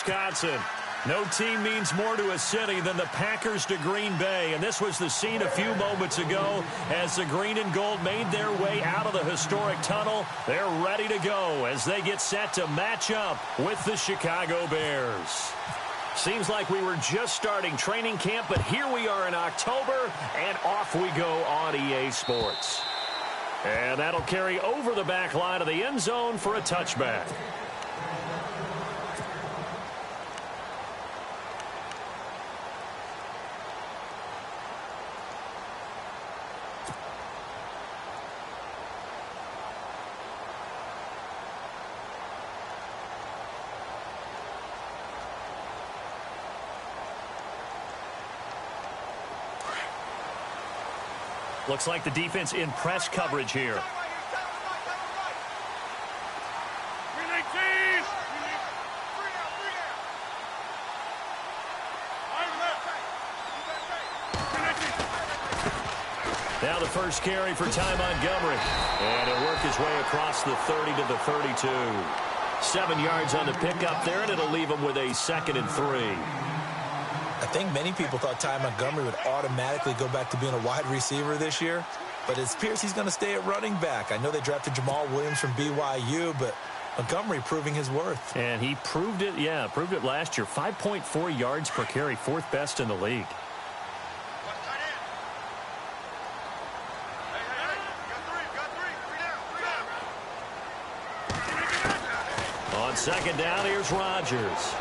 Wisconsin. No team means more to a city than the Packers to Green Bay, and this was the scene a few moments ago as the green and gold made their way out of the historic tunnel. They're ready to go as they get set to match up with the Chicago Bears. Seems like we were just starting training camp, but here we are in October, and off we go on EA Sports. And that'll carry over the back line of the end zone for a touchback. Looks like the defense in press coverage here. Now the first carry for Ty Montgomery. And he'll work his way across the 30 to the 32. 7 yards on the pickup there, and it'll leave him with a 2nd and 3. I think many people thought Ty Montgomery would automatically go back to being a wide receiver this year, but it appears he's going to stay at running back. I know they drafted Jamal Williams from BYU, but Montgomery proving his worth. And he proved it, proved it last year. 5.4 yards per carry, 4th best in the league. On 2nd down, here's Rodgers.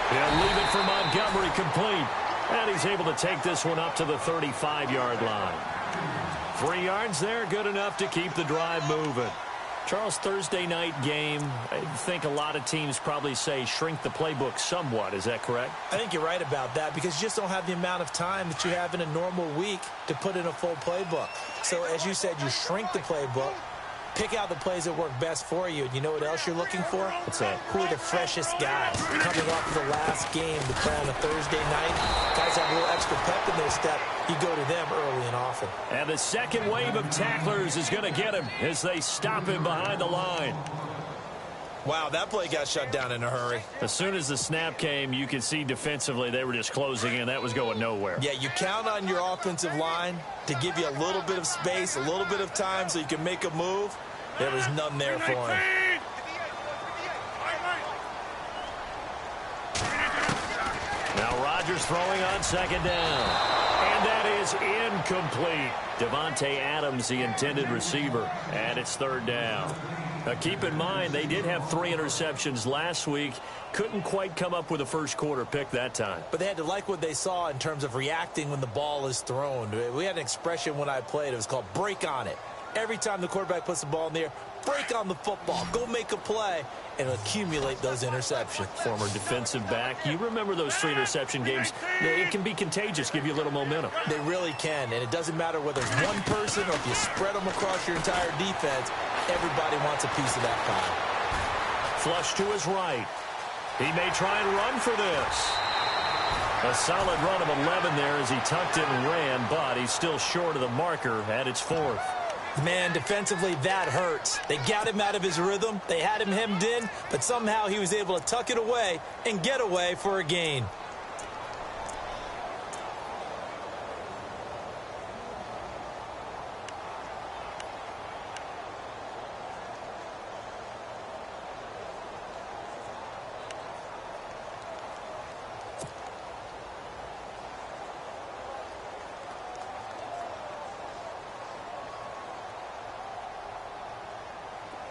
He'll leave it for Montgomery complete. And he's able to take this one up to the 35-yard line. 3 yards there, good enough to keep the drive moving. Charles, Thursday night game, I think a lot of teams probably say shrink the playbook somewhat. Is that correct? I think you're right about that because you just don't have the amount of time that you have in a normal week to put in a full playbook. So as you said, you shrink the playbook. Pick out the plays that work best for you. And you know what else you're looking for? What's that? Who are the freshest guys? Coming off of the last game to play on a Thursday night, guys have a little extra pep in their step. You go to them early and often. And the second wave of tacklers is going to get him as they stop him behind the line. Wow, that play got shut down in a hurry. As soon as the snap came, you could see defensively they were just closing in. That was going nowhere. Yeah, you count on your offensive line to give you a little bit of space, a little bit of time so you can make a move. There was none there for him. Now Rodgers throwing on 2nd down. And that is incomplete. Davante Adams, the intended receiver. And it's 3rd down. Now keep in mind, they did have 3 interceptions last week. Couldn't quite come up with a first quarter pick that time. But they had to like what they saw in terms of reacting when the ball is thrown. We had an expression when I played. It was called break on it. Every time the quarterback puts the ball in the air, break on the football. Go make a play and accumulate those interceptions. Former defensive back. You remember those 3 interception games. It can be contagious, give you a little momentum. They really can, and it doesn't matter whether it's one person or if you spread them across your entire defense. Everybody wants a piece of that pie. Flush to his right. He may try and run for this. A solid run of 11 there as he tucked it and ran, but he's still short of the marker at its 4th. Man, defensively, that hurts. They got him out of his rhythm. They had him hemmed in, but somehow he was able to tuck it away and get away for a gain.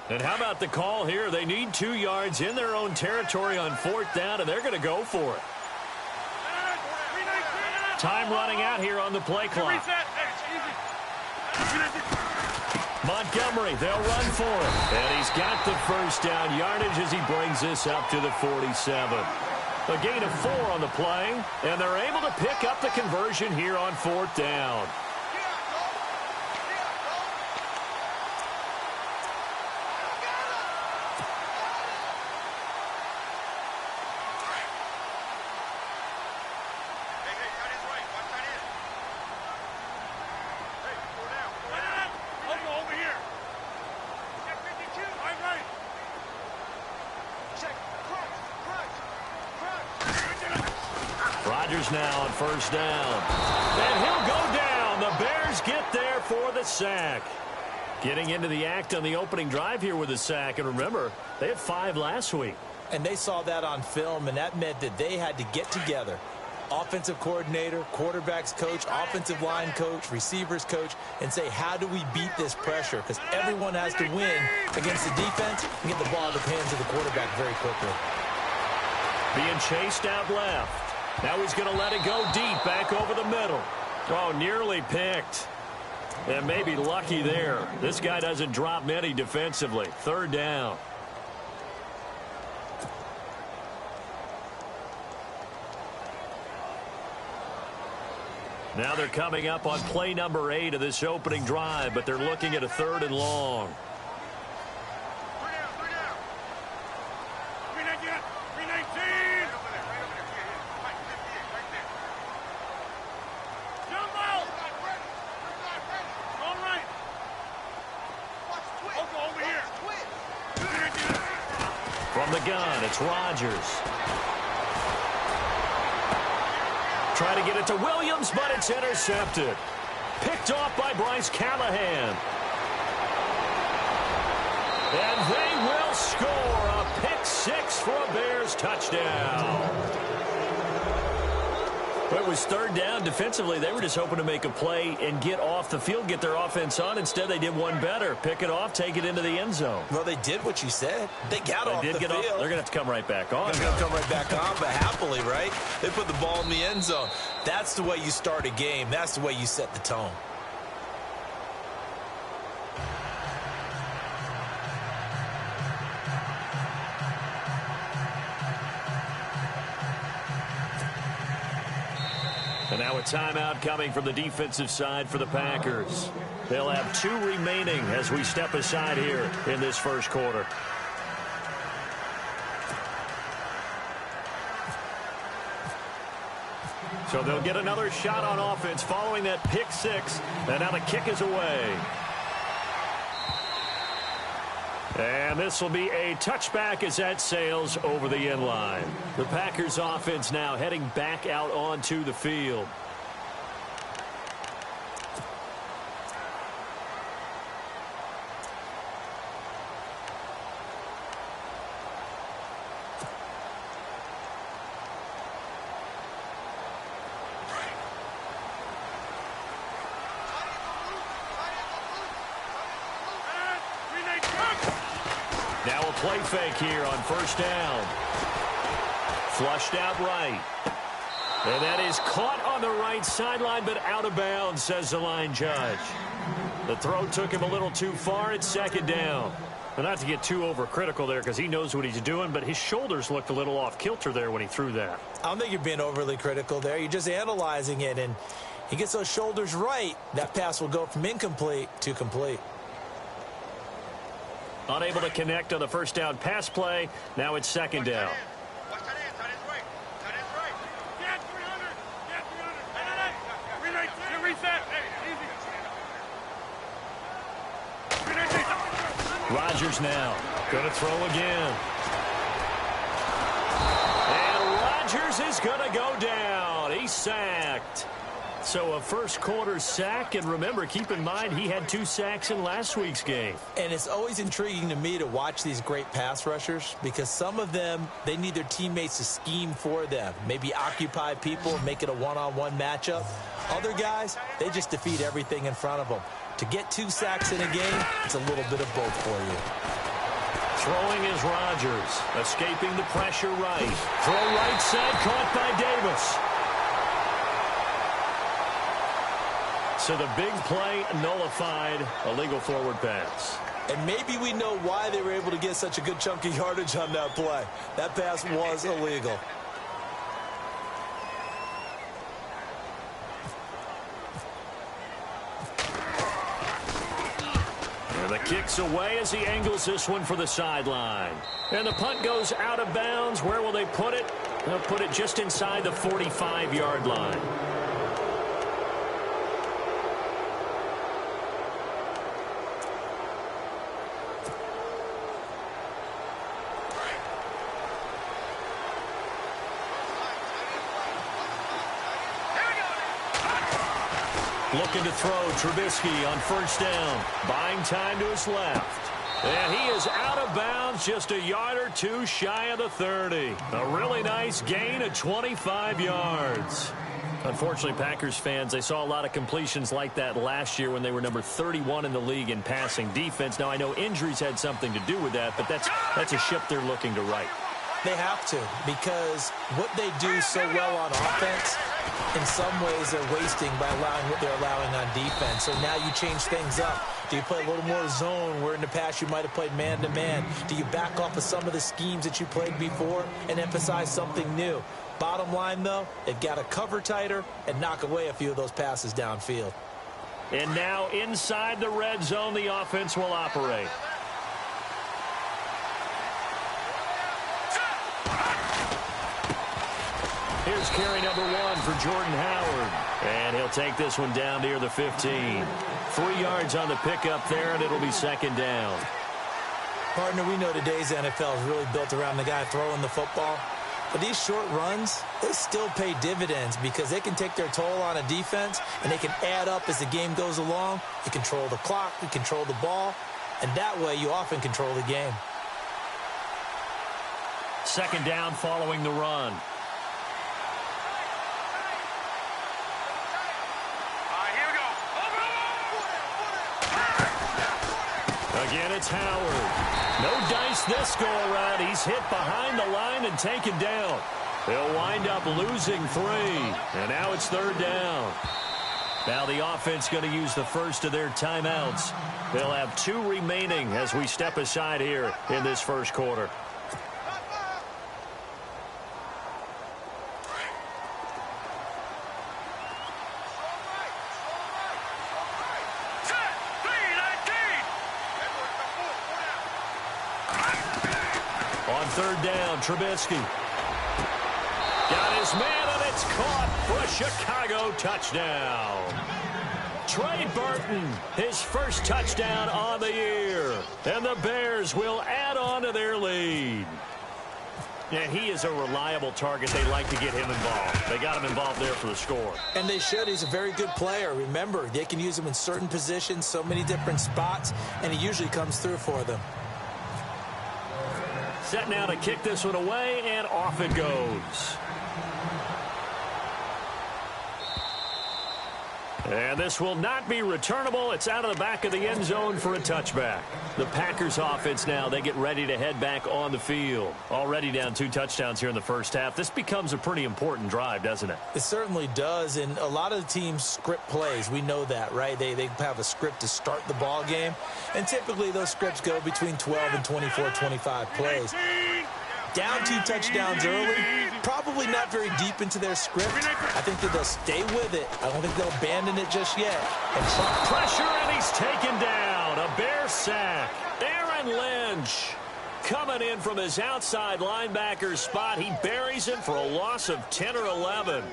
And how about the call here? They need 2 yards in their own territory on 4th down, and they're going to go for it. Time running out here on the play clock. Montgomery, they'll run for it. And he's got the first down yardage as he brings this up to the 47. A gain of 4 on the play, and they're able to pick up the conversion here on 4th down. Rodgers now on first down. And he'll go down. The Bears get there for the sack. Getting into the act on the opening drive here with a sack. And remember, they had 5 last week. And they saw that on film, and that meant that they had to get together. Offensive coordinator, quarterbacks coach, offensive line coach, receivers coach, and say, how do we beat this pressure? Because everyone has to win against the defense and get the ball in the hands of the quarterback very quickly. Being chased out left. Now he's going to let it go deep, back over the middle. Oh, nearly picked. And maybe lucky there. This guy doesn't drop many defensively. Third down. Now they're coming up on play number 8 of this opening drive, but they're looking at a 3rd and long. From the gun, it's Rodgers. Try to get it to Williams, but it's intercepted. Picked off by Bryce Callahan. And they will score a pick 6 for a Bears touchdown. But it was 3rd down. Defensively, they were just hoping to make a play and get off the field, get their offense on. Instead, they did one better. Pick it off, take it into the end zone. Well, they did what you said. They got off the field. They're going to have to come right back on. They're going to come right back on, but happily, right? They put the ball in the end zone. That's the way you start a game. That's the way you set the tone. And now a timeout coming from the defensive side for the Packers. They'll have 2 remaining as we step aside here in this first quarter. So they'll get another shot on offense following that pick 6. And now the kick is away. And this will be a touchback as that sails over the end line. The Packers offense now heading back out onto the field. Now a play fake here on first down. Flushed out right. And that is caught on the right sideline, but out of bounds, says the line judge. The throw took him a little too far. It's 2nd down. And not to get too overcritical there because he knows what he's doing, but his shoulders looked a little off kilter there when he threw that. I don't think you're being overly critical there. You're just analyzing it, and he gets those shoulders right. That pass will go from incomplete to complete. Unable to connect on the first down pass play. Now it's 2nd down. Rodgers now going to throw again. And Rodgers is going to go down. He's sacked. So a first quarter sack, and remember, keep in mind, he had 2 sacks in last week's game. And it's always intriguing to me to watch these great pass rushers because some of them, they need their teammates to scheme for them. Maybe occupy people, make it a one-on-one matchup. Other guys, they just defeat everything in front of them. To get 2 sacks in a game, it's a little bit of both for you. Throwing is Rodgers, escaping the pressure right. Throw right side, caught by Davis. So the big play nullified, a legal forward pass. And maybe we know why they were able to get such a good chunk of yardage on that play. That pass was illegal. And the kick's away as he angles this one for the sideline. And the punt goes out of bounds. Where will they put it? They'll put it just inside the 45-yard line. Looking to throw. Trubisky on first down. Buying time to his left. And he is out of bounds, just a yard or two shy of the 30. A really nice gain of 25 yards. Unfortunately, Packers fans, they saw a lot of completions like that last year when they were number 31 in the league in passing defense. Now, I know injuries had something to do with that, but that's a ship they're looking to right. They have to, because what they do so well on offense, in some ways they're wasting by allowing what they're allowing on defense. So now you change things up. Do you play a little more zone where in the past you might have played man-to-man? Do you back off of some of the schemes that you played before and emphasize something new? Bottom line, though, they've got to cover tighter and knock away a few of those passes downfield. And now inside the red zone, the offense will operate. Here's carry number 1 for Jordan Howard. And he'll take this one down near the 15. 3 yards on the pickup there, and it'll be second down. Partner, we know today's NFL is really built around the guy throwing the football. But these short runs, they still pay dividends because they can take their toll on a defense, and they can add up as the game goes along. You control the clock, you control the ball, and that way you often control the game. Second down following the run. Again, it's Howard. No dice this go-around. He's hit behind the line and taken down. They'll wind up losing 3. And now it's third down. Now the offense going to use the first of their timeouts. They'll have 2 remaining as we step aside here in this first quarter. Third down, Trubisky. Got his man, and it's caught for a Chicago touchdown. Trey Burton, his first touchdown on the year. And the Bears will add on to their lead. And he is a reliable target. They like to get him involved. They got him involved there for the score. And they should. He's a very good player. Remember, they can use him in certain positions, so many different spots, and he usually comes through for them. Set now to kick this one away, and off it goes. And this will not be returnable. It's out of the back of the end zone for a touchback. The Packers offense now, they get ready to head back on the field. Already down 2 touchdowns here in the first half. This becomes a pretty important drive, doesn't it? It certainly does, and a lot of the teams script plays. We know that, right? They have a script to start the ball game, and typically those scripts go between 12 and 24, 25 plays. Down 2 touchdowns early, probably not very deep into their script. I think that they'll stay with it. I don't think they'll abandon it just yet. And pressure, and he's taken down. A Bear sack. Aaron Lynch coming in from his outside linebacker spot. He buries him for a loss of 10 or 11.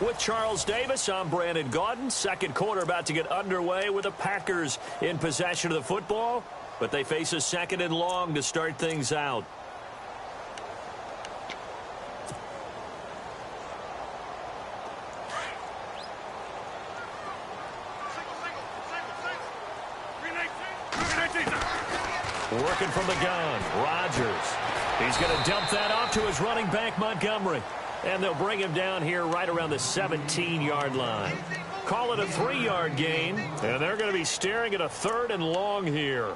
With Charles Davis, I'm Brandon Gaudin. Second quarter about to get underway with the Packers in possession of the football, but they face a second and long to start things out. Working from the gun, Rodgers. He's going to dump that off to his running back, Montgomery. And they'll bring him down here right around the 17-yard line. Call it a 3-yard gain, and they're going to be staring at a third and long here.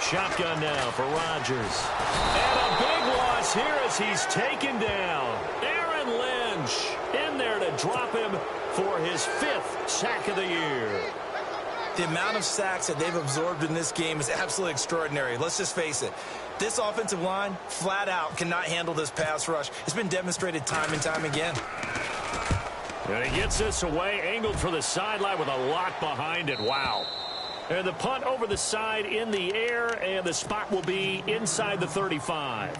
Shotgun now for Rodgers. And a big loss here as he's taken down. Aaron Lynch in there to drop him for his 5th sack of the year. The amount of sacks that they've absorbed in this game is absolutely extraordinary. Let's just face it. This offensive line, flat out, cannot handle this pass rush. It's been demonstrated time and time again. And he gets this away, angled for the sideline with a lot behind it. Wow. And the punt over the side in the air, and the spot will be inside the 35.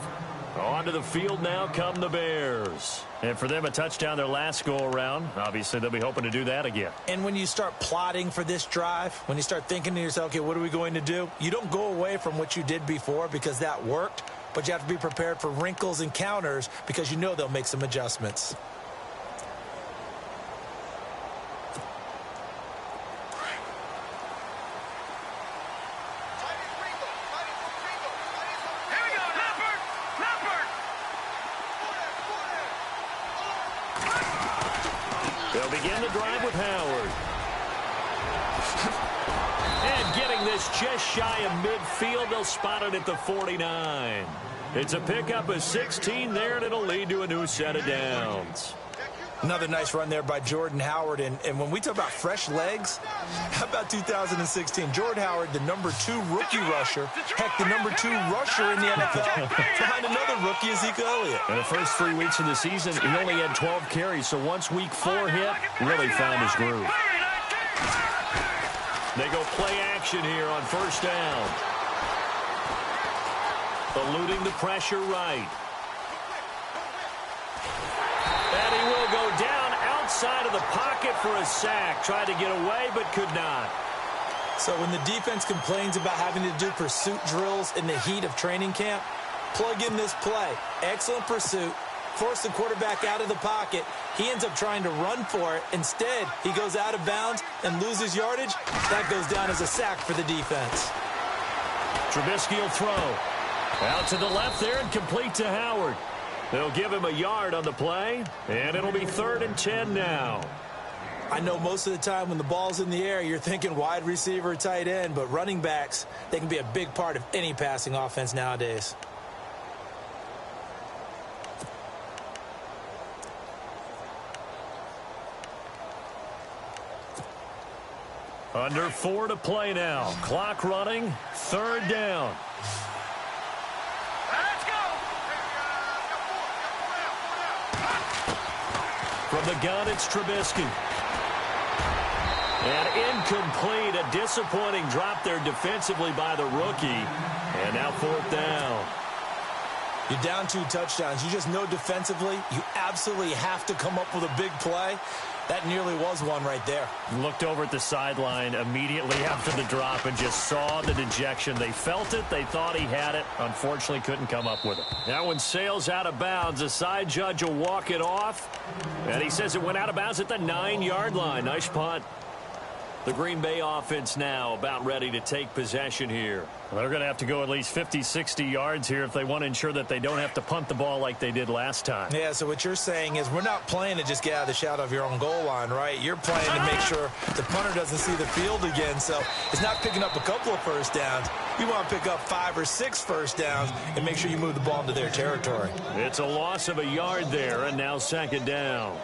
Onto the field now come the Bears. And for them, a touchdown their last go-around. Obviously, they'll be hoping to do that again. And when you start plotting for this drive, when you start thinking to yourself, okay, what are we going to do? You don't go away from what you did before because that worked, but you have to be prepared for wrinkles and counters because you know they'll make some adjustments. They'll begin the drive with Howard. And getting this just shy of midfield, they'll spot it at the 49. It's a pickup of 16 there, and it'll lead to a new set of downs. Another nice run there by Jordan Howard. And when we talk about fresh legs, how about 2016? Jordan Howard, the #2 rookie rusher. Heck, the #2 rusher in the NFL. Behind another rookie, Ezekiel Elliott. In the first 3 weeks of the season, he only had 12 carries. So once week 4 hit, really found his groove. They go play action here on first down. Eluding the pressure right. And he will go down outside of the pocket for a sack. Tried to get away, but could not. So when the defense complains about having to do pursuit drills in the heat of training camp, plug in this play. Excellent pursuit. Force the quarterback out of the pocket. He ends up trying to run for it. Instead, he goes out of bounds and loses yardage. That goes down as a sack for the defense. Trubisky will throw. Out to the left there and complete to Howard. They'll give him a yard on the play, and it'll be 3rd and 10 now. I know most of the time when the ball's in the air, you're thinking wide receiver, tight end, but running backs, they can be a big part of any passing offense nowadays. Under 4 to play now. Clock running, 3rd down. From the gun, it's Trubisky. And incomplete. A disappointing drop there defensively by the rookie. And now 4th down. You're down 2 touchdowns. You just know defensively you absolutely have to come up with a big play. That nearly was one right there. Looked over at the sideline immediately after the drop and just saw the dejection. They felt it. They thought he had it. Unfortunately, couldn't come up with it. That one sails out of bounds. The side judge will walk it off. And he says it went out of bounds at the 9-yard line. Nice punt. The Green Bay offense now about ready to take possession here. Well, they're going to have to go at least 50, 60 yards here if they want to ensure that they don't have to punt the ball like they did last time. Yeah, so what you're saying is we're not playing to just get out of the shadow of your own goal line, right? You're playing to make sure the punter doesn't see the field again. So it's not picking up a couple of first downs. You want to pick up 5 or 6 first downs and make sure you move the ball into their territory. It's a loss of a yard there, and now 2nd down.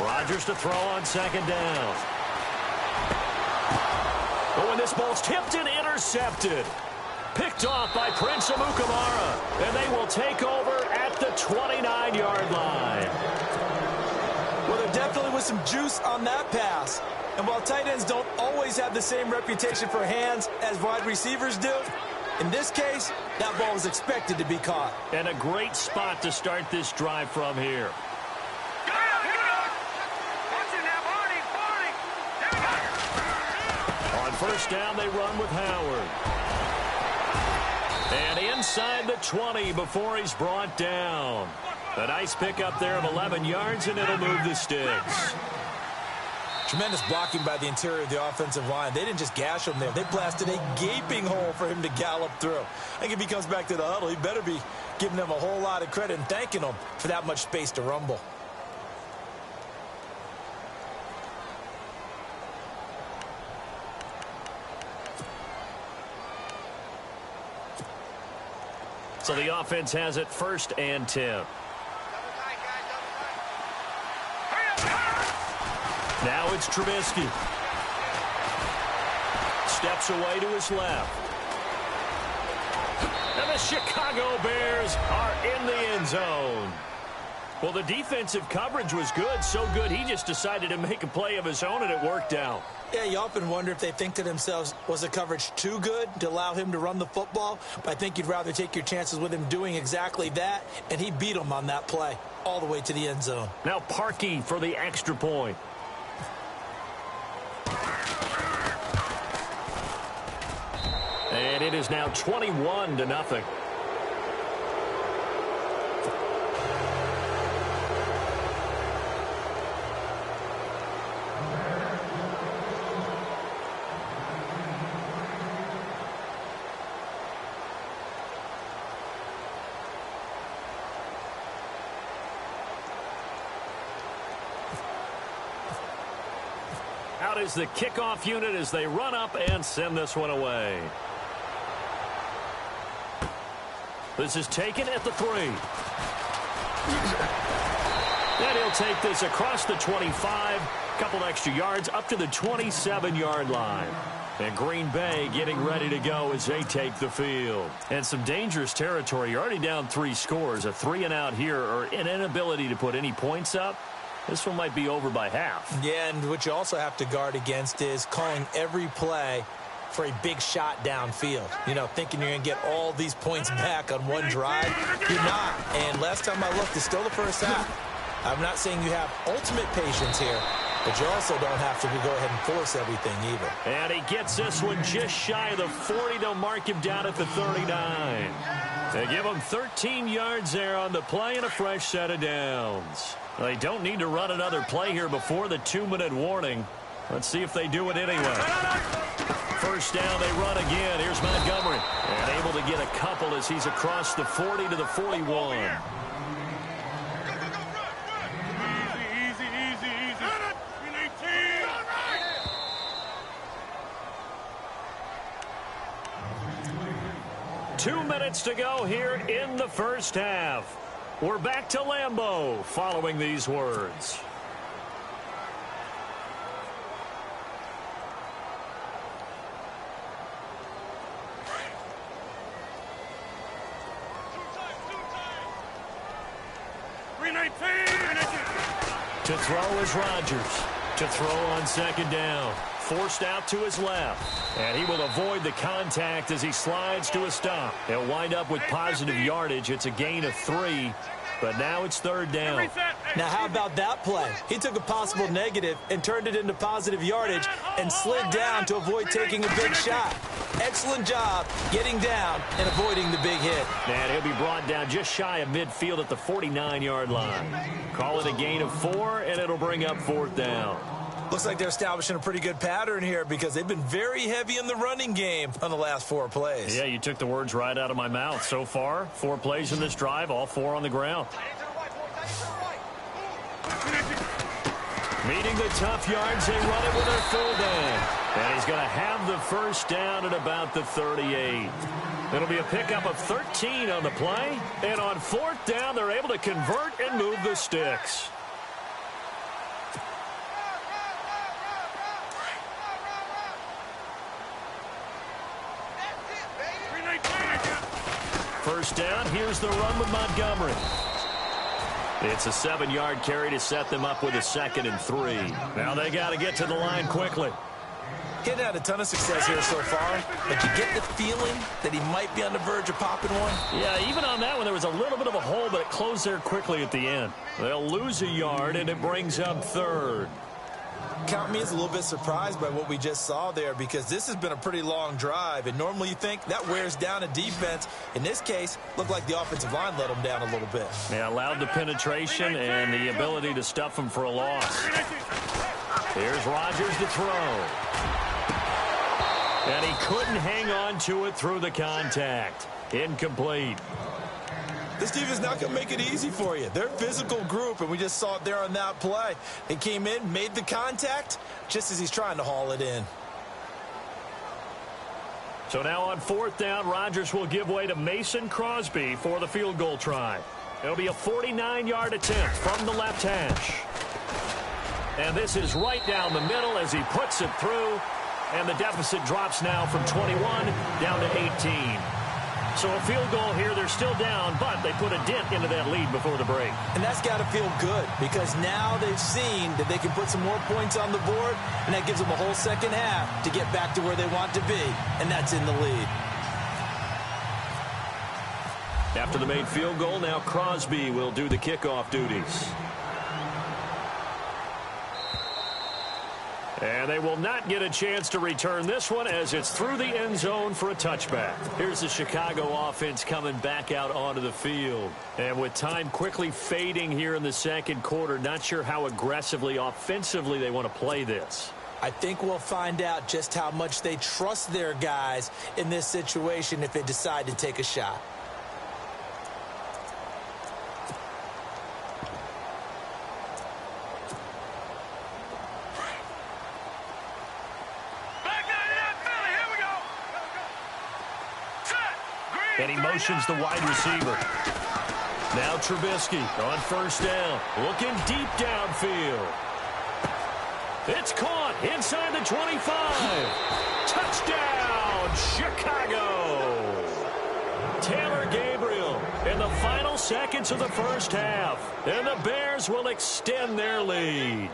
Rodgers to throw on 2nd down. Oh, and this ball's tipped and intercepted. Picked off by Prince Amukamara. And they will take over at the 29-yard line. Well, there definitely was some juice on that pass. And while tight ends don't always have the same reputation for hands as wide receivers do, in this case, that ball was expected to be caught. And a great spot to start this drive from here. On first down, they run with Howard. And inside the 20 before he's brought down. A nice pickup there of 11 yards, and it'll move the sticks. Tremendous blocking by the interior of the offensive line. They didn't just gash him there. They blasted a gaping hole for him to gallop through. I think if he comes back to the huddle, he better be giving them a whole lot of credit and thanking them for that much space to rumble. So the offense has it 1st and 10. Now it's Trubisky. Steps away to his left. And the Chicago Bears are in the end zone. Well, the defensive coverage was good, so good he just decided to make a play of his own, and it worked out. Yeah, you often wonder if they think to themselves, was the coverage too good to allow him to run the football? But I think you'd rather take your chances with him doing exactly that, and he beat him on that play all the way to the end zone. Now Parkey for the extra point. And it is now 21-0. Out is the kickoff unit as they run up and send this one away. This is taken at the 3. And he'll take this across the 25. Couple extra yards up to the 27-yard line. And Green Bay getting ready to go as they take the field. And some dangerous territory. You're already down 3 scores. A 3-and-out here or an inability to put any points up. This one might be over by half. Yeah, and what you also have to guard against is calling every play for a big shot downfield. You know, thinking you're going to get all these points back on one drive. You're not. And last time I looked, it's still the first half. I'm not saying you have ultimate patience here, but you also don't have to go ahead and force everything either. And he gets this one just shy of the 40. They'll mark him down at the 39. They give him 13 yards there on the play and a fresh set of downs. They don't need to run another play here before the 2-minute warning. Let's see if they do it anyway. First down, they run again. Here's Montgomery. And able to get a couple as he's across the 40 to the 41. Easy. 2 minutes to go here in the first half. We're back to Lambeau following these words. To throw is Rodgers. To throw on second down. Forced out to his left. And he will avoid the contact as he slides to a stop. He'll wind up with positive yardage. It's a gain of 3. But now it's third down. Now, how about that play? He took a possible negative and turned it into positive yardage and slid down to avoid taking a big shot. Excellent job getting down and avoiding the big hit. And he'll be brought down just shy of midfield at the 49-yard line. Call it a gain of 4, and it'll bring up fourth down. Looks like they're establishing a pretty good pattern here because they've been very heavy in the running game on the last 4 plays. Yeah, you took the words right out of my mouth. So far, 4 plays in this drive, all 4 on the ground. Meeting the tough yards, they run it with their fullback. And he's going to have the first down at about the 38. It'll be a pickup of 13 on the play. And on fourth down, they're able to convert and move the sticks. First down, here's the run with Montgomery. It's a 7-yard carry to set them up with a 2nd and 3. Now they got to get to the line quickly. He hadn't had a ton of success here so far, but you get the feeling that he might be on the verge of popping one. Yeah, even on that one, there was a little bit of a hole, but it closed there quickly at the end. They'll lose a yard, and it brings up third. Count me as a little bit surprised by what we just saw there because this has been a pretty long drive, and normally you think that wears down a defense. In this case, looked like the offensive line let them down a little bit. Yeah, allowed the penetration and the ability to stuff them for a loss. Here's Rodgers to throw. And he couldn't hang on to it through the contact. Incomplete. This team is not going to make it easy for you. They're a physical group, and we just saw it there on that play. He came in, made the contact, just as he's trying to haul it in. So now on 4th down, Rodgers will give way to Mason Crosby for the field goal try. It'll be a 49-yard attempt from the left hash. And this is right down the middle as he puts it through. And the deficit drops now from 21 down to 18. So a field goal here, they're still down, but they put a dent into that lead before the break. And that's got to feel good because now they've seen that they can put some more points on the board, and that gives them a whole second half to get back to where they want to be, and that's in the lead. After the made field goal, now Crosby will do the kickoff duties. And they will not get a chance to return this one as it's through the end zone for a touchback. Here's the Chicago offense coming back out onto the field. And with time quickly fading here in the second quarter, not sure how aggressively, offensively they want to play this. I think we'll find out just how much they trust their guys in this situation if they decide to take a shot. And he motions the wide receiver. Now Trubisky on 1st down. Looking deep downfield. It's caught inside the 25. Touchdown, Chicago. Taylor Gabriel in the final seconds of the first half. And the Bears will extend their lead.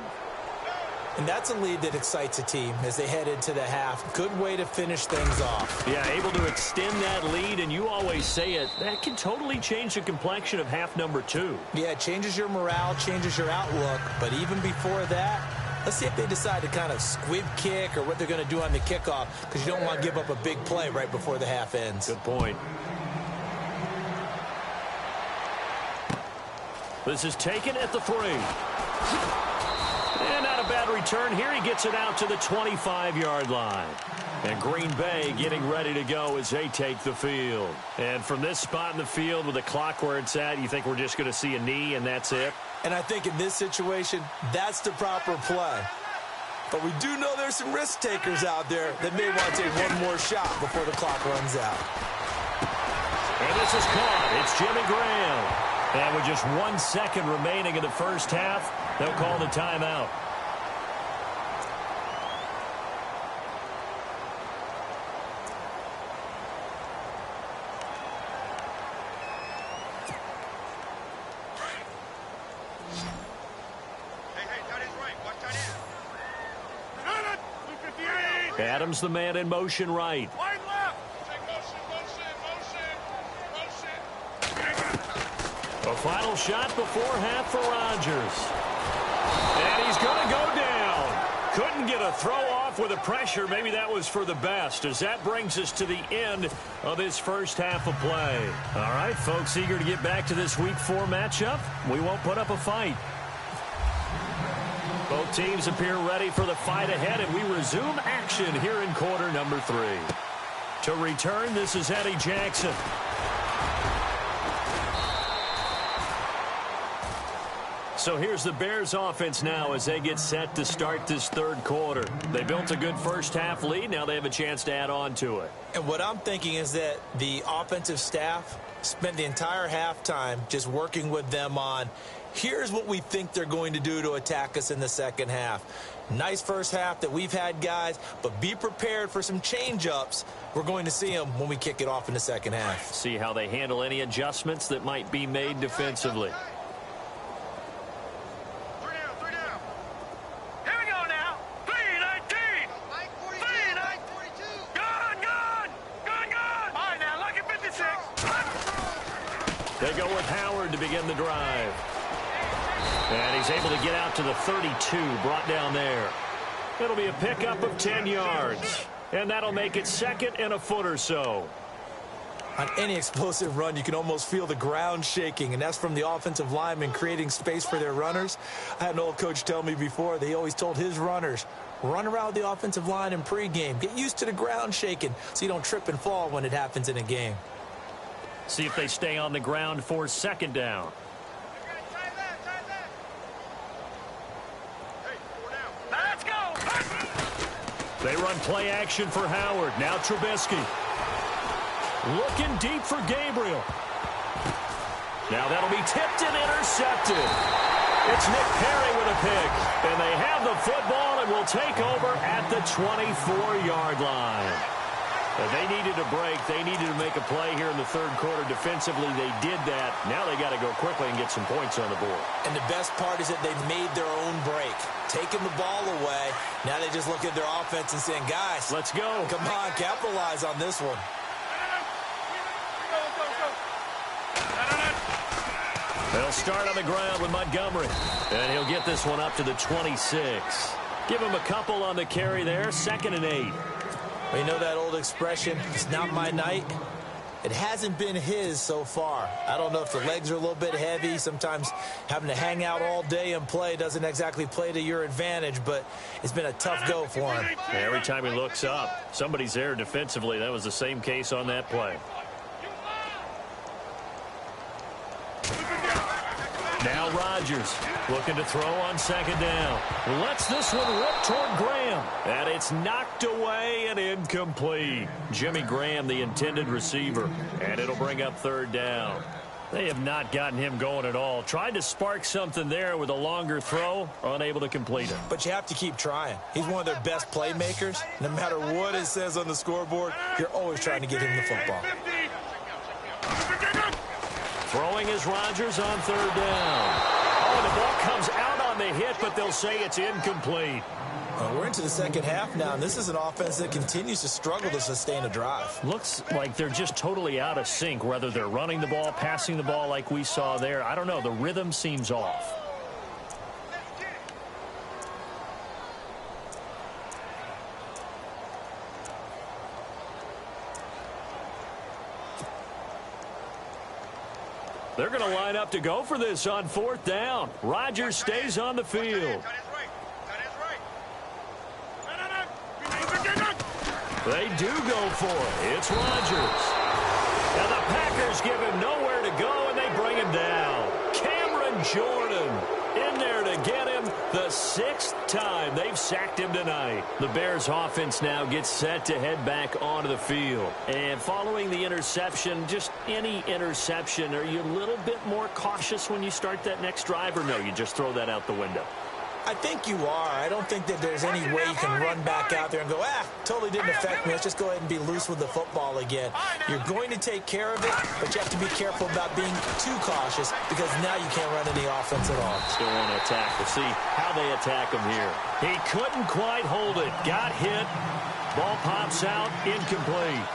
And that's a lead that excites a team as they head into the half. Good way to finish things off. Yeah, able to extend that lead, and you always say it, that can totally change the complexion of half number 2. Yeah, it changes your morale, changes your outlook. But even before that, let's see if they decide to kind of squib kick or what they're going to do on the kickoff, because you don't want to give up a big play right before the half ends. Good point. This is taken at the 3. And not a bad return here. He gets it out to the 25-yard line. And Green Bay getting ready to go as they take the field. And from this spot in the field with the clock where it's at, you think we're just going to see a knee and that's it? And I think in this situation, that's the proper play. But we do know there's some risk takers out there that may want to take one more shot before the clock runs out. And this is caught. It's Jimmy Graham. And with just 1 second remaining in the first half, they'll call the timeout. Adams the man in motion right. Wide left. Take motion. A final shot before half for Rodgers. And he's going to go down. Couldn't get a throw off with the pressure. Maybe that was for the best, as that brings us to the end of this first half of play. All right, folks, eager to get back to this Week 4 matchup. We won't put up a fight. Both teams appear ready for the fight ahead, and we resume action here in quarter number 3. To return, this is Eddie Jackson. So here's the Bears offense now as they get set to start this third quarter. They built a good first half lead. Now they have a chance to add on to it. And what I'm thinking is that the offensive staff spent the entire halftime just working with them on, here's what we think they're going to do to attack us in the second half. Nice first half that we've had, guys, but be prepared for some change-ups. We're going to see them when we kick it off in the second half. See how they handle any adjustments that might be made defensively. They go with Howard to begin the drive. And he's able to get out to the 32, brought down there. It'll be a pickup of 10 yards. And that'll make it second and a foot or so. On any explosive run, you can almost feel the ground shaking, and that's from the offensive linemen creating space for their runners. I had an old coach tell me before, they always told his runners, run around the offensive line in pregame. Get used to the ground shaking so you don't trip and fall when it happens in a game. See if they stay on the ground for second down. Let's go! They run play action for Howard. Now Trubisky. Looking deep for Gabriel. Now that'll be tipped and intercepted. It's Nick Perry with a pick. And they have the football and will take over at the 24-yard line. They needed a break. They needed to make a play here in the third quarter. Defensively, they did that. Now they got to go quickly and get some points on the board. And the best part is that they made their own break. Taking the ball away. Now they just look at their offense and saying, guys, let's go. Come on, capitalize on this one. They'll start on the ground with Montgomery. And he'll get this one up to the 26. Give him a couple on the carry there. 2nd and 8. Well, you know that old expression, it's not my night? It hasn't been his so far. I don't know if the legs are a little bit heavy. Sometimes having to hang out all day and play doesn't exactly play to your advantage, but it's been a tough go for him. Every time he looks up, somebody's there defensively. That was the same case on that play. Now Rodgers looking to throw on 2nd down. Lets this one rip toward Graham. And it's knocked away and incomplete. Jimmy Graham, the intended receiver. And it'll bring up 3rd down. They have not gotten him going at all. Tried to spark something there with a longer throw. Unable to complete it. But you have to keep trying. He's one of their best playmakers. No matter what it says on the scoreboard, you're always trying to get him the football. Throwing is Rodgers on 3rd down. Oh, the ball comes out on the hit, but they'll say it's incomplete. We're into the second half now, and this is an offense that continues to struggle to sustain a drive. Looks like they're just totally out of sync, whether they're running the ball, passing the ball like we saw there. I don't know. The rhythm seems off. They're going to line up to go for this on 4th down. Rodgers stays on the field. They do go for it. It's Rodgers. And the Packers give him nowhere to go, and they bring him down. Cameron Jordan in there to get him the 6th time they've sacked him tonight. The Bears offense now gets set to head back onto the field. And following the interception, just any interception, are you a little bit more cautious when you start that next drive, or no, you just throw that out the window? I think you are. I don't think that there's any way you can run back out there and go, totally didn't affect me. Let's just go ahead and be loose with the football again. You're going to take care of it, but you have to be careful about being too cautious because now you can't run any offense at all. Still want to attack. We'll see how they attack him here. He couldn't quite hold it. Got hit. Ball pops out. Incomplete.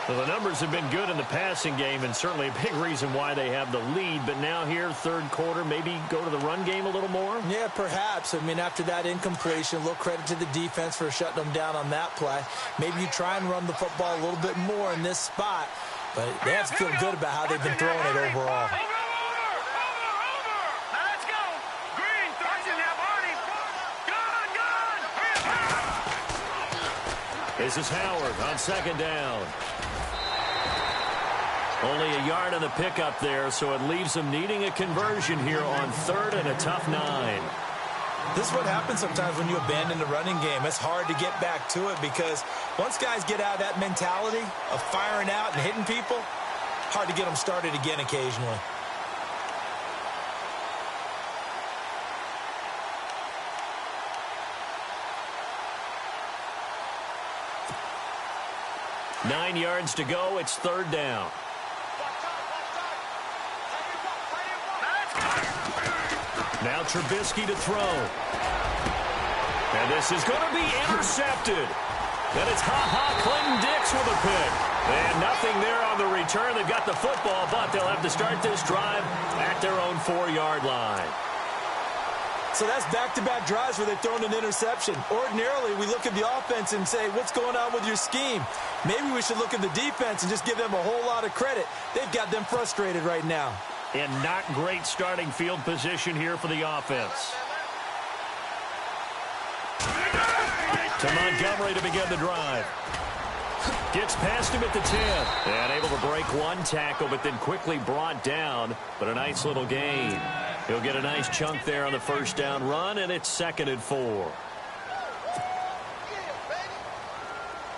Well, the numbers have been good in the passing game, and certainly a big reason why they have the lead. But now here, 3rd quarter, maybe go to the run game a little more? Yeah, perhaps. I mean, after that incompletion, a little credit to the defense for shutting them down on that play. Maybe you try and run the football a little bit more in this spot. But they have to feel good about how they've been throwing it overall. This is Howard on 2nd down. Only a yard on the pickup there, so it leaves them needing a conversion here on 3rd and a tough 9. This is what happens sometimes when you abandon the running game. It's hard to get back to it because once guys get out of that mentality of firing out and hitting people, hard to get them started again occasionally. Nine yards to go. It's 3rd down. Now Trubisky to throw. And this is going to be intercepted. Then it's Clinton Dix with a pick. And nothing there on the return. They've got the football, but they'll have to start this drive at their own 4-yard line. So that's back-to-back drives where they've thrown an interception. Ordinarily, we look at the offense and say, what's going on with your scheme? Maybe we should look at the defense and just give them a whole lot of credit. They've got them frustrated right now. And not great starting field position here for the offense. To Montgomery to begin the drive. Gets past him at the 10. And able to break one tackle, but then quickly brought down. But a nice little gain. He'll get a nice chunk there on the first down run, and it's 2nd and 4.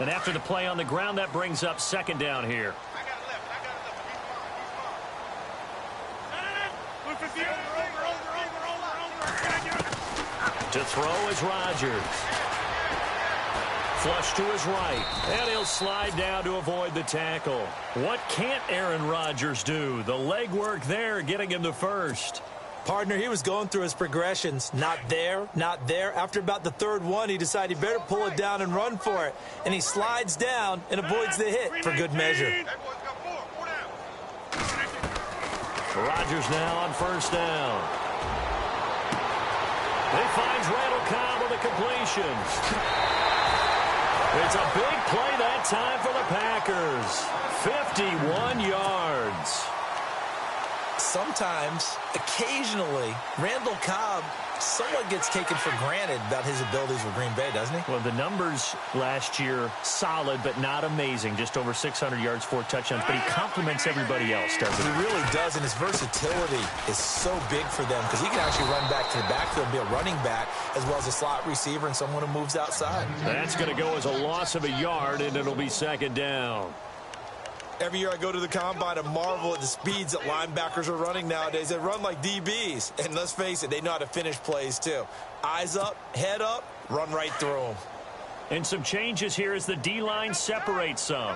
And after the play on the ground, that brings up 2nd down here. To throw is Rodgers. Flush to his right, and he'll slide down to avoid the tackle. What can't Aaron Rodgers do? The legwork there getting him the first. Partner, he was going through his progressions. Not there, not there. After about the 3rd one, he decided he better pull it down and run for it. And he slides down and avoids the hit for good measure. Rodgers now on first down. He finds Randall Cobb with a completion. It's a big play that time for the Packers. 51 yards. Sometimes, occasionally, Randall Cobb somewhat gets taken for granted about his abilities with Green Bay, doesn't he? Well, the numbers last year, solid but not amazing. Just over 600 yards, 4 touchdowns. But he complements everybody else, doesn't he? He really does, and his versatility is so big for them because he can actually run back to the backfield and be a running back as well as a slot receiver and someone who moves outside. That's going to go as a loss of a yard, and it'll be 2nd down. Every year I go to the combine and marvel at the speeds that linebackers are running nowadays. They run like DBs. And let's face it, they know how to finish plays too. Eyes up, head up, run right through them. And some changes here as the D-line separates some.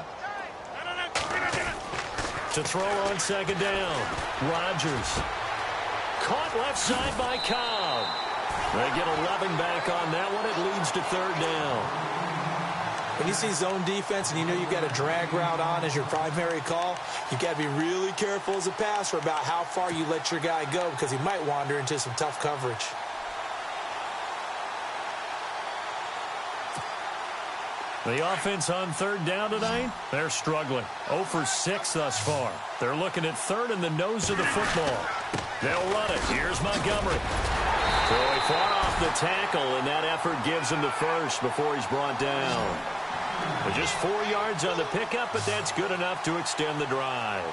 To throw on 2nd down. Rodgers. Caught left side by Cobb. They get 11 back on that one. It leads to 3rd down. When you see zone defense and you know you've got a drag route on as your primary call, you've got to be really careful as a passer about how far you let your guy go because he might wander into some tough coverage. The offense on 3rd down tonight, they're struggling. 0 for 6 thus far. They're looking at 3rd in the nose of the football. They'll run it. Here's Montgomery. So he fought off the tackle, and that effort gives him the first before he's brought down. But just 4 yards on the pickup, but that's good enough to extend the drive.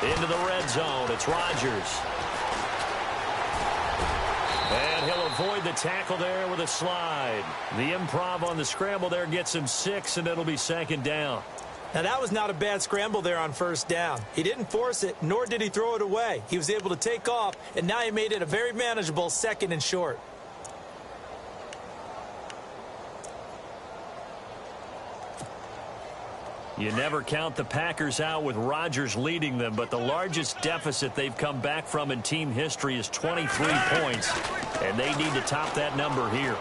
Into the red zone, it's Rodgers. And he'll avoid the tackle there with a slide. The improv on the scramble there gets him 6, and it'll be 2nd down. Now, that was not a bad scramble there on first down. He didn't force it, nor did he throw it away. He was able to take off, and now he made it a very manageable 2nd and short. You never count the Packers out with Rodgers leading them, but the largest deficit they've come back from in team history is 23 points, and they need to top that number here.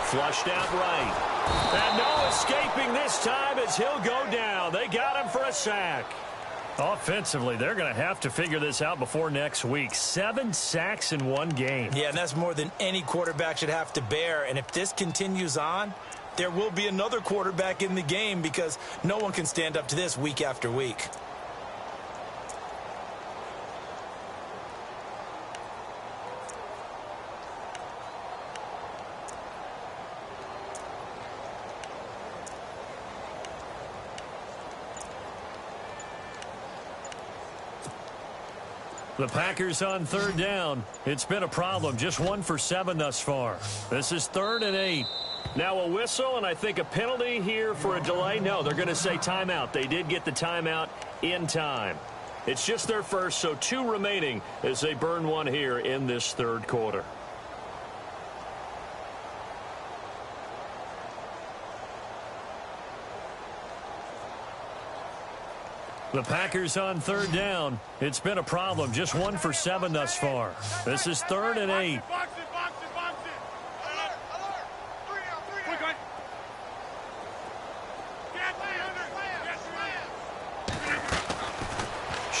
Flushed out right. And no escaping this time as he'll go down. They got him for a sack. Offensively, they're going to have to figure this out before next week. 7 sacks in one game. Yeah, and that's more than any quarterback should have to bear. And if this continues on, there will be another quarterback in the game because no one can stand up to this week after week. The Packers on 3rd down. It's been a problem. Just 1 for 7 thus far. This is 3rd and 8. Now a whistle, and I think a penalty here for a delay. No, they're going to say timeout. They did get the timeout in time. It's just their first, so 2 remaining as they burn one here in this 3rd quarter. The Packers on 3rd down. It's been a problem. Just 1 for 7 thus far. This is 3rd and 8.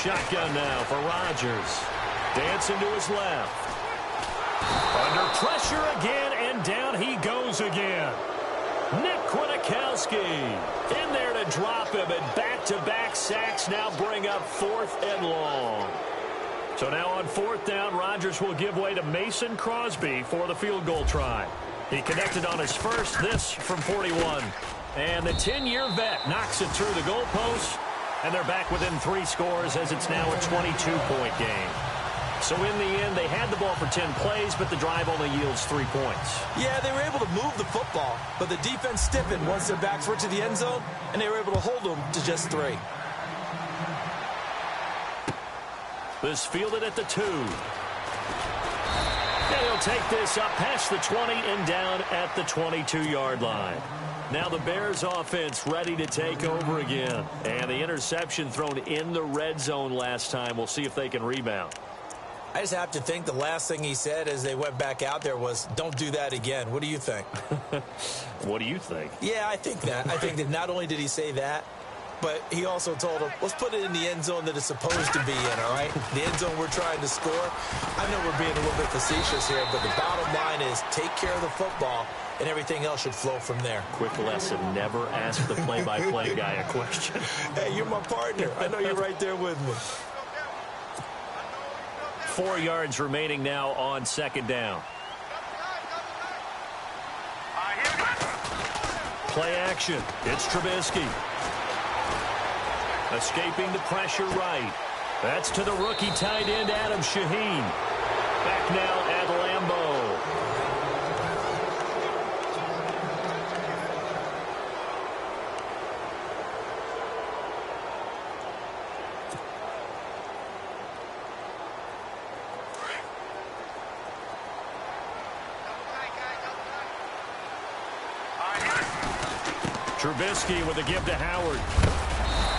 shotgun now for Rodgers. Dancing to his left. Under pressure again, and down he goes again. Nick Kwiatkowski in there to drop him, and back-to-back sacks now bring up 4th and long. So now on 4th down, Rodgers will give way to Mason Crosby for the field goal try. He connected on his first, this from 41. And the 10-year vet knocks it through the goalpost, and they're back within 3 scores as it's now a 22-point game. So in the end, they had the ball for 10 plays, but the drive only yields 3 points. Yeah, they were able to move the football, but the defense stiffened once their backs were to the end zone, and they were able to hold them to just 3. This fielded at the 2. And he'll take this up past the 20 and down at the 22-yard line. Now the Bears offense ready to take over again. And the interception thrown in the red zone last time. We'll see if they can rebound. I just have to think the last thing he said as they went back out there was, don't do that again. What do you think? What do you think? Yeah, I think that. I think that not only did he say that, but he also told him, let's put it in the end zone that it's supposed to be in, all right? The end zone we're trying to score. I know we're being a little bit facetious here, but the bottom line is take care of the football, and everything else should flow from there. Quick lesson, never ask the play-by-play guy a question. Hey, you're my partner. I know you're right there with me. 4 yards remaining now on 2nd down. Play action. It's Trubisky. Escaping the pressure right. That's to the rookie tight end, Adam Shaheen. Back now at Lambeau. Trubisky with a give to Howard.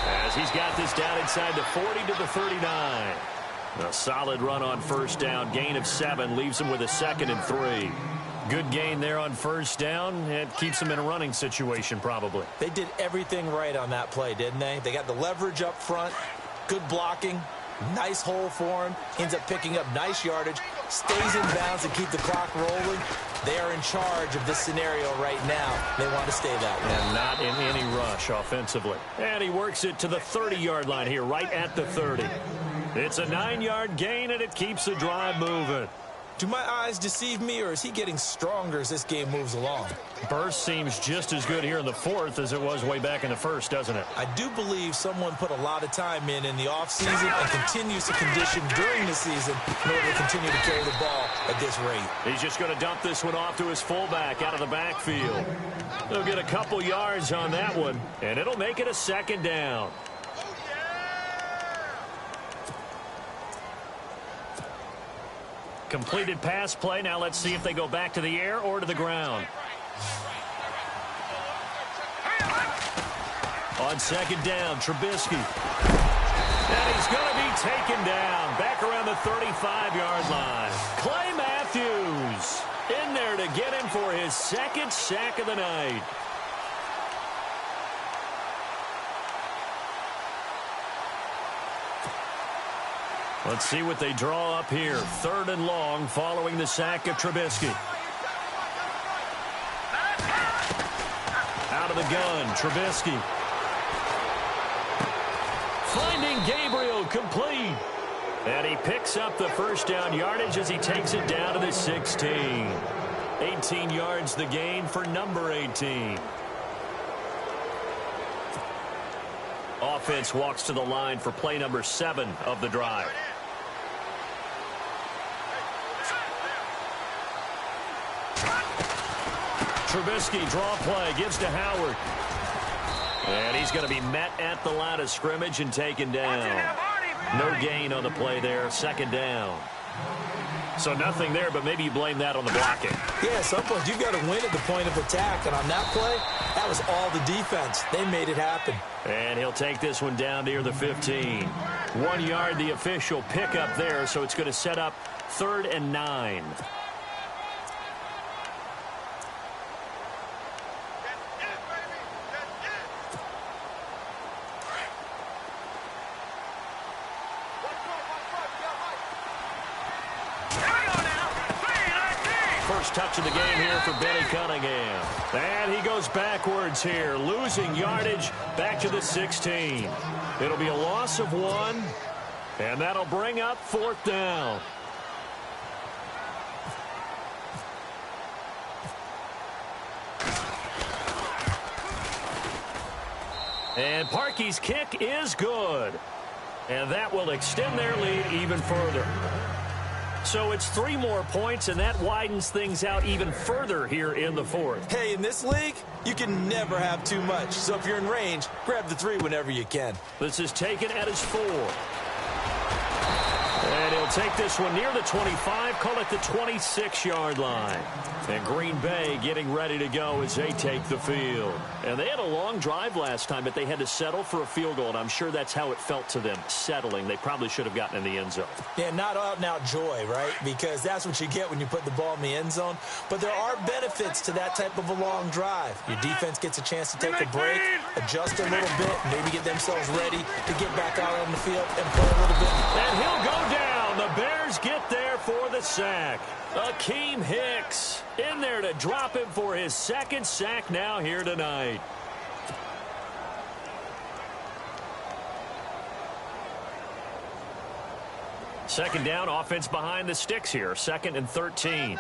As he's got this down inside the 40 to the 39. A solid run on 1st down. Gain of 7 leaves him with a 2nd and 3. Good gain there on 1st down. It keeps him in a running situation probably. They did everything right on that play, didn't they? They got the leverage up front. Good blocking. Nice hole for him. Ends up picking up nice yardage. Stays in bounds and keep the clock rolling. They are in charge of this scenario right now. They want to stay that way. And not in any rush offensively. And he works it to the 30-yard line here, right at the 30. It's a 9-yard gain, and it keeps the drive moving. Do my eyes deceive me, or is he getting stronger as this game moves along? Burst seems just as good here in the 4th as it was way back in the 1st, doesn't it? I do believe someone put a lot of time in the offseason and continues to condition during the season in order to continue to carry the ball at this rate. He's just going to dump this one off to his fullback out of the backfield. He'll get a couple yards on that one, and it'll make it a 2nd down. Completed pass play. Now let's see if they go back to the air or to the ground. On 2nd down, Trubisky. And he's going to be taken down back around the 35-yard line. Clay Matthews in there to get him for his 2nd sack of the night. Let's see what they draw up here. 3rd and long following the sack of Trubisky. Out of the gun, Trubisky. Finding Gabriel, complete. And he picks up the 1st down yardage as he takes it down to the 16. 18 yards the gain for number 18. Offense walks to the line for play number 7 of the drive. Trubisky, draw play, gives to Howard. And he's going to be met at the line of scrimmage and taken down. No gain on the play there, 2nd down. So nothing there, but maybe you blame that on the blocking. Yeah, at some point you've got to win at the point of attack. And on that play, that was all the defense. They made it happen. And he'll take this one down near the 15. 1 yard, the official pickup there, so it's going to set up 3rd and 9. touch of the game here for Benny Cunningham. And he goes backwards here, losing yardage back to the 16. It'll be a loss of 1, and that'll bring up 4th down. And Parkey's kick is good. And that will extend their lead even further. So it's 3 more points, and that widens things out even further here in the 4th. Hey, in this league, you can never have too much. So if you're in range, grab the 3 whenever you can. This is taken at his 4. And he'll take this one near the 25, call it the 26-yard line. And Green Bay getting ready to go as they take the field. And they had a long drive last time, but they had to settle for a field goal, and I'm sure that's how it felt to them, settling. They probably should have gotten in the end zone. Yeah, not out-and-out joy, right? Because that's what you get when you put the ball in the end zone. But there are benefits to that type of a long drive. Your defense gets a chance to take a break, adjust a little bit, maybe get themselves ready to get back out on the field and play a little bit. And he'll go down. The Bears get there for the sack. Akeem Hicks in there to drop him for his 2nd sack now here tonight. Second down, offense behind the sticks here. 2nd and 13.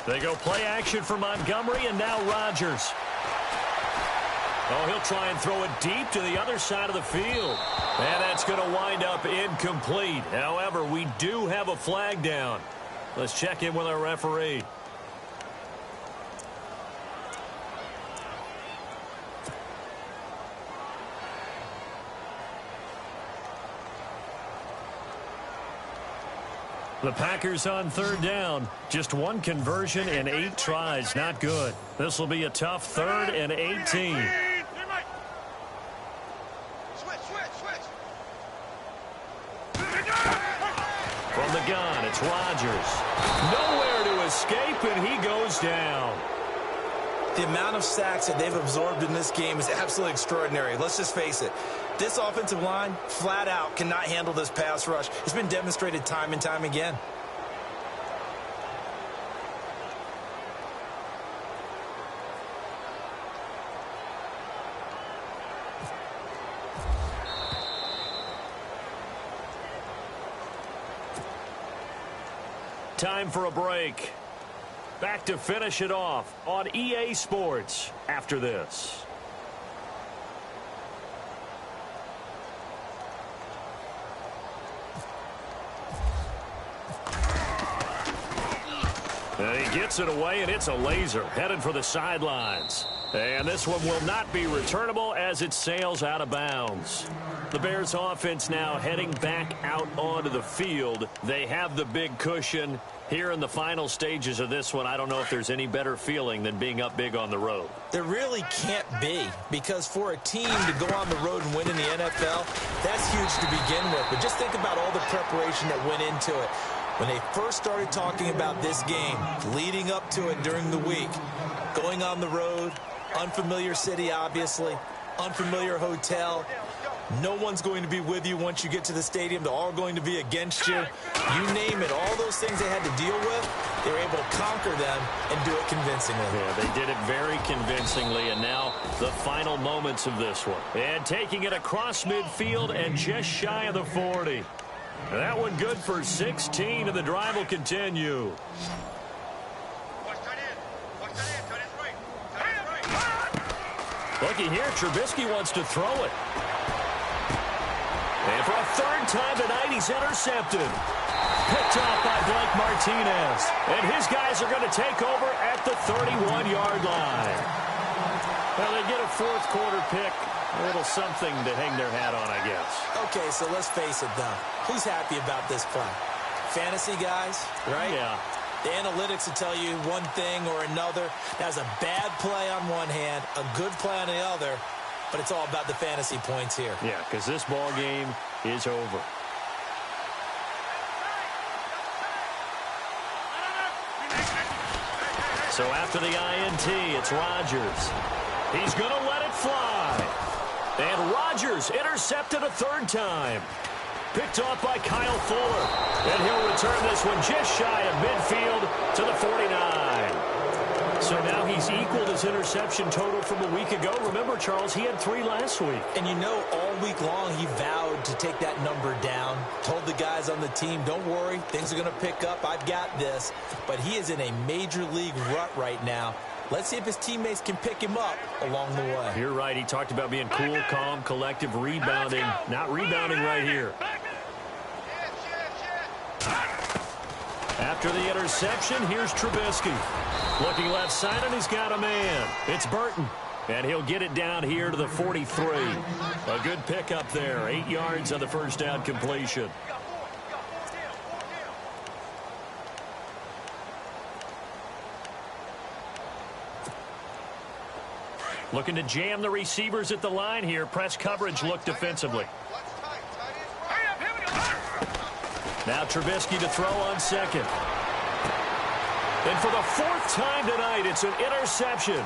They go play action for Montgomery, and now Rodgers. Oh, he'll try and throw it deep to the other side of the field. And that's going to wind up incomplete. However, we do have a flag down. Let's check in with our referee. The Packers on 3rd down. Just 1 conversion and 8 tries. Not good. This will be a tough 3rd and 18. From the gun, it's Rodgers. Nowhere to escape, and he goes down. The amount of sacks that they've absorbed in this game is absolutely extraordinary. Let's just face it. This offensive line, flat out, cannot handle this pass rush. It's been demonstrated time and time again. Time for a break. Back to finish it off on EA Sports after this. And he gets it away, and it's a laser headed for the sidelines. And this one will not be returnable as it sails out of bounds. The Bears offense now heading back out onto the field. They have the big cushion. Here in the final stages of this one, I don't know if there's any better feeling than being up big on the road. There really can't be, because for a team to go on the road and win in the NFL, that's huge to begin with. But just think about all the preparation that went into it. When they first started talking about this game, leading up to it during the week, going on the road, unfamiliar city, obviously, unfamiliar hotel. No one's going to be with you once you get to the stadium. They're all going to be against you. You name it, all those things they had to deal with, they were able to conquer them and do it convincingly. Yeah, they did it very convincingly, and now the final moments of this one. And taking it across midfield and just shy of the 40. That one good for 16, and the drive will continue. Looking here, Trubisky wants to throw it. And for a 3rd time tonight, he's intercepted. Picked off by Blake Martinez. And his guys are going to take over at the 31-yard line. Well, they get a 4th quarter pick. A little something to hang their hat on, I guess. Okay, so let's face it, though. Who's happy about this play? Fantasy guys, right? Yeah. The analytics will tell you one thing or another. That's a bad play on one hand, a good play on the other. but it's all about the fantasy points here. Yeah, because this ball game is over. So after the INT, it's Rodgers. He's going to let it fly. And Rodgers intercepted a third time. Picked off by Kyle Fuller. And he'll return this one just shy of midfield to the 49. So now he's equaled his interception total from a week ago. Remember, Charles, he had 3 last week. And you know, all week long he vowed to take that number down. Told the guys on the team, don't worry, things are going to pick up. I've got this. But he is in a major league rut right now. Let's see if his teammates can pick him up along the way. You're right. He talked about being cool, calm, collective, rebounding. Not rebounding right here. After the interception, here's Trubisky. Looking left side, and he's got a man. It's Burton. And he'll get it down here to the 43. A good pickup there. 8 yards on the first down completion. Looking to jam the receivers at the line here. Press coverage look defensively. Now Trubisky to throw on second. And for the 4th time tonight, it's an interception.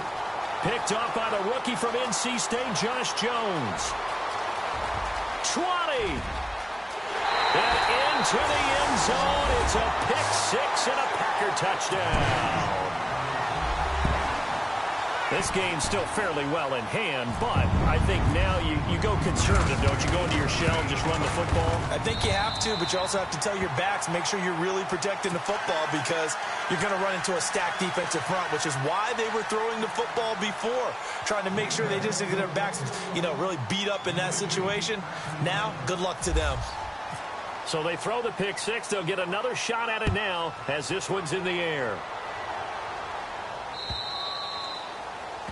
Picked off by the rookie from NC State, Josh Jones. 20. And into the end zone. It's a pick 6 and a Packer touchdown. This game's still fairly well in hand, but I think now you go conservative, don't you? Go into your shell and just run the football? I think you have to, but you also have to tell your backs, make sure you're really protecting the football because you're going to run into a stacked defensive front, which is why they were throwing the football before, trying to make sure they just get their backs, really beat up in that situation. Now, good luck to them. So they throw the pick 6. They'll get another shot at it now as this one's in the air.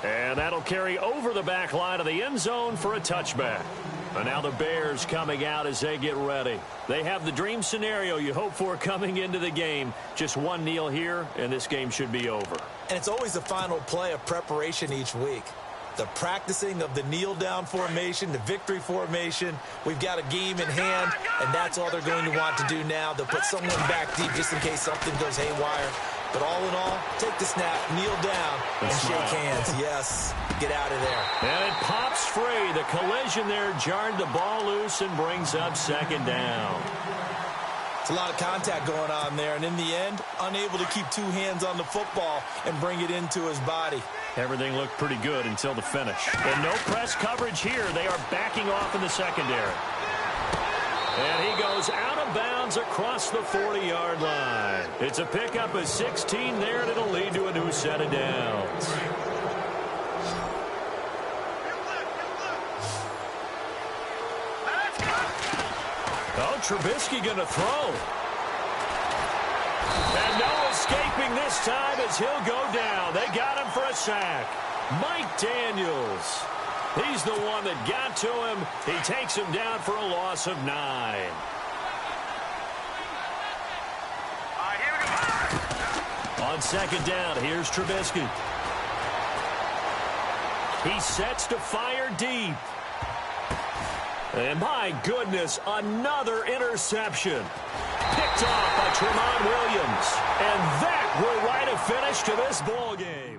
And that'll carry over the back line of the end zone for a touchback. And now the Bears coming out as they get ready. They have the dream scenario you hope for coming into the game. Just one kneel here, and this game should be over. And it's always the final play of preparation each week. The practicing of the kneel-down formation, the victory formation. We've got a game in hand, and that's all they're going to want to do now. They'll put someone back deep just in case something goes haywire. But all in all, take the snap, kneel down, and shake hands. Yes, get out of there. And it pops free. The collision there jarred the ball loose and brings up second down. It's a lot of contact going on there, and in the end, unable to keep 2 hands on the football and bring it into his body. Everything looked pretty good until the finish. And no press coverage here. They are backing off in the secondary. And he goes out of bounds across the 40-yard line. It's a pickup of 16 there, and it'll lead to a new set of downs. Oh, Trubisky going to throw. And no escaping this time as he'll go down. They got him for a sack. Mike Daniels. He's the one that got to him. He takes him down for a loss of 9. On second down, here's Trubisky. He sets to fire deep. And my goodness, another interception. Picked off by Tremont Williams. And that will write a finish to this ball game.